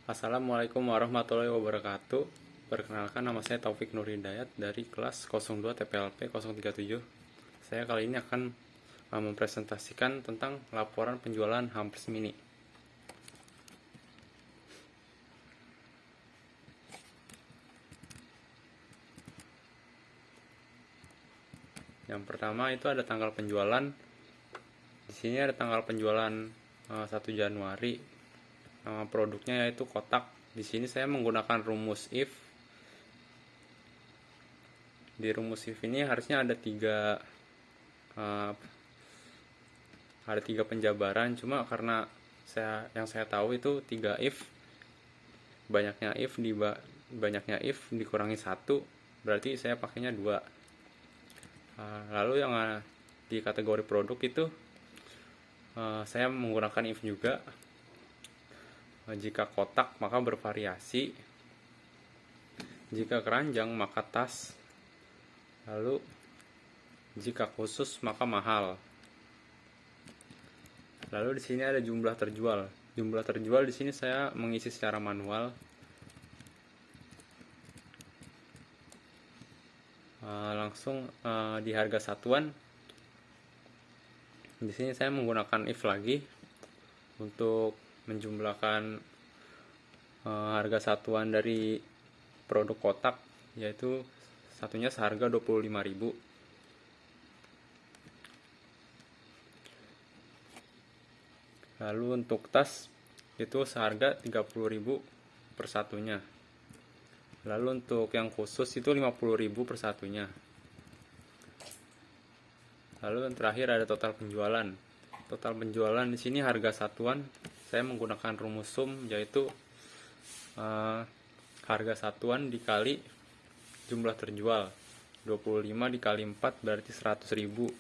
Assalamualaikum warahmatullahi wabarakatuh. Perkenalkan, nama saya Taufik Nur Hidayat dari kelas 02 TPLP 037. Saya kali ini akan mempresentasikan tentang laporan penjualan Hampers Mini. Yang pertama itu ada tanggal penjualan. Di sini ada tanggal penjualan 1 Januari. Nama produknya yaitu kotak. Di sini saya menggunakan rumus if. Di rumus if ini harusnya ada tiga penjabaran, cuma karena saya tahu itu 3 if, banyaknya if dikurangi 1, berarti saya pakainya 2. Lalu yang di kategori produk itu saya menggunakan if juga. Jika kotak maka bervariasi, jika keranjang maka tas, lalu jika khusus maka mahal. Lalu di sini ada jumlah terjual. Jumlah terjual di sini saya mengisi secara manual. Langsung di harga satuan. Di sini saya menggunakan if lagi untuk menjumlahkan harga satuan dari produk kotak, yaitu satunya seharga 25.000. Lalu untuk tas itu seharga 30.000 per satunya. Lalu untuk yang khusus itu 50.000 per satunya. Lalu yang terakhir ada total penjualan. Total penjualan di sini harga satuan saya menggunakan rumus sum, yaitu harga satuan dikali jumlah terjual. 25 dikali 4 berarti 100.000.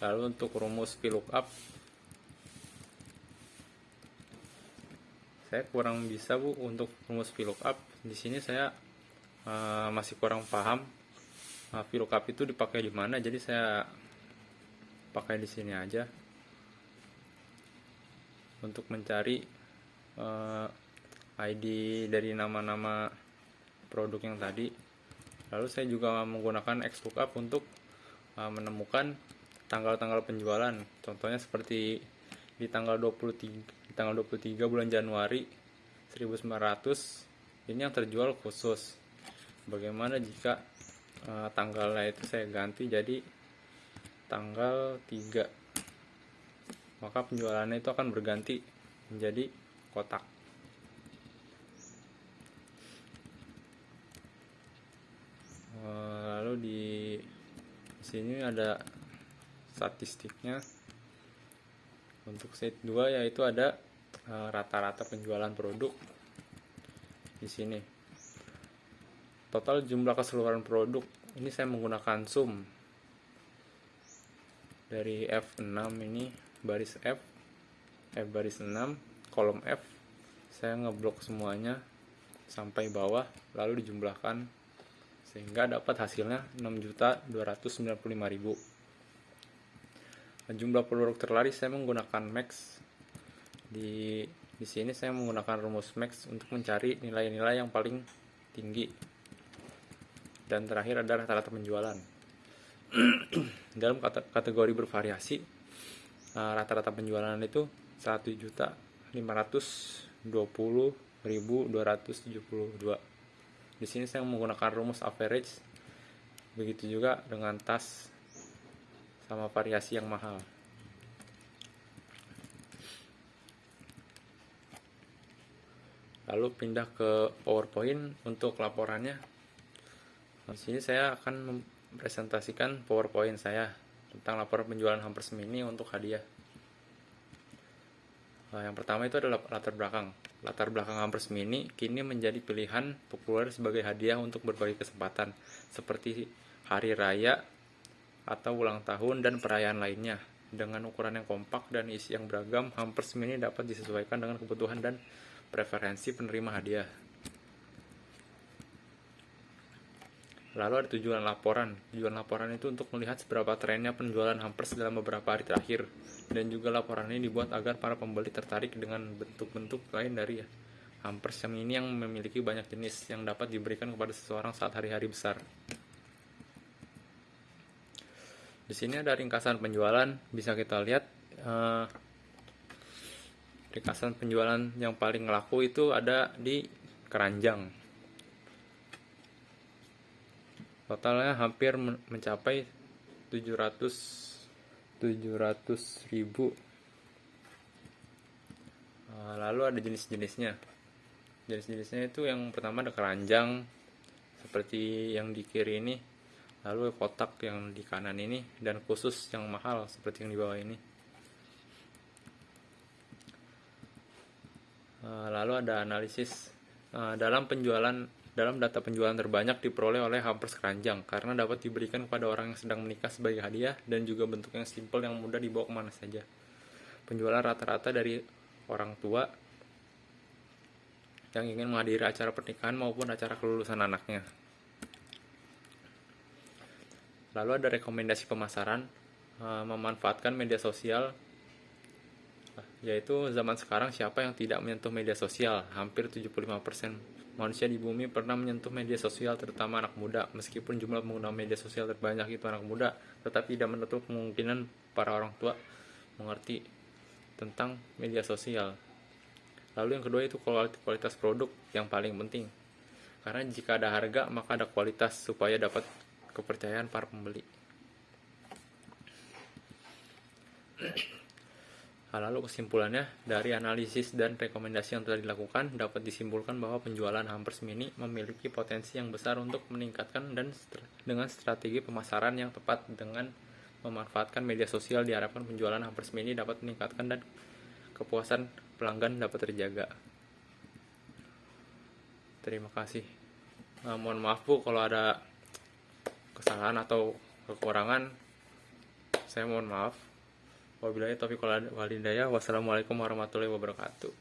Lalu untuk rumus VLOOKUP saya kurang bisa untuk rumus VLOOKUP. Di sini saya masih kurang paham VLOOKUP itu dipakai di mana, jadi saya pakai di sini aja untuk mencari ID dari nama-nama produk yang tadi. Lalu saya juga menggunakan XLOOKUP untuk menemukan tanggal-tanggal penjualan. Contohnya seperti di tanggal 23 bulan Januari 1900, ini yang terjual khusus. Bagaimana jika tanggalnya itu saya ganti jadi tanggal 3, maka penjualannya itu akan berganti menjadi kotak. Lalu di sini ada statistiknya. Untuk set 2 yaitu ada rata-rata penjualan produk di sini. Total jumlah keseluruhan produk ini saya menggunakan sum dari F6 ini, baris F baris 6, kolom F saya ngeblok semuanya sampai bawah, lalu dijumlahkan sehingga dapat hasilnya 6.295.000. Jumlah produk terlaris saya menggunakan max. Di sini saya menggunakan rumus max untuk mencari nilai-nilai yang paling tinggi. Dan terakhir ada rata-rata penjualan. Dalam kategori bervariasi, rata-rata penjualan itu 1.520.272. Di sini saya menggunakan rumus average. Begitu juga dengan tas sama variasi yang mahal. Lalu pindah ke PowerPoint untuk laporannya. Di sini saya akan mempresentasikan PowerPoint saya tentang laporan penjualan Hampers Mini untuk hadiah. Yang pertama itu adalah latar belakang. Latar belakang Hampers Mini kini menjadi pilihan populer sebagai hadiah untuk berbagai kesempatan, seperti hari raya atau ulang tahun dan perayaan lainnya. Dengan ukuran yang kompak dan isi yang beragam, Hampers Mini dapat disesuaikan dengan kebutuhan dan preferensi penerima hadiah. Lalu ada tujuan laporan. Tujuan laporan itu untuk melihat seberapa trennya penjualan hampers dalam beberapa hari terakhir. Dan juga laporan ini dibuat agar para pembeli tertarik dengan bentuk-bentuk lain dari hampers yang ini yang memiliki banyak jenis yang dapat diberikan kepada seseorang saat hari-hari besar. Di sini ada ringkasan penjualan, bisa kita lihat ringkasan penjualan yang paling laku itu ada di keranjang. Totalnya hampir mencapai 700 ribu. Lalu ada jenis-jenisnya. Jenis-jenisnya itu yang pertama ada keranjang seperti yang di kiri ini, lalu kotak yang di kanan ini, dan khusus yang mahal seperti yang di bawah ini. Lalu ada analisis. Dalam data penjualan terbanyak diperoleh oleh hampers keranjang karena dapat diberikan kepada orang yang sedang menikah sebagai hadiah dan juga bentuk yang simpel yang mudah dibawa kemana saja. Penjualan rata-rata dari orang tua yang ingin menghadiri acara pernikahan maupun acara kelulusan anaknya. Lalu ada rekomendasi pemasaran, memanfaatkan media sosial, yaitu zaman sekarang siapa yang tidak menyentuh media sosial. Hampir 75% manusia di bumi pernah menyentuh media sosial, terutama anak muda. Meskipun jumlah pengguna media sosial terbanyak itu anak muda, tetapi tidak menutup kemungkinan para orang tua mengerti tentang media sosial. Lalu yang kedua itu kualitas produk yang paling penting. Karena jika ada harga, maka ada kualitas supaya dapat kepercayaan para pembeli. Lalu kesimpulannya, dari analisis dan rekomendasi yang telah dilakukan, dapat disimpulkan bahwa penjualan hampers mini memiliki potensi yang besar untuk meningkatkan dan dengan strategi pemasaran yang tepat dengan memanfaatkan media sosial diharapkan penjualan hampers mini dapat meningkatkan dan kepuasan pelanggan dapat terjaga. Terima kasih. Mohon maaf Bu kalau ada kesalahan atau kekurangan, saya mohon maaf. Wabillahi taufiq wal hidayah. Wassalamualaikum warahmatullahi wabarakatuh.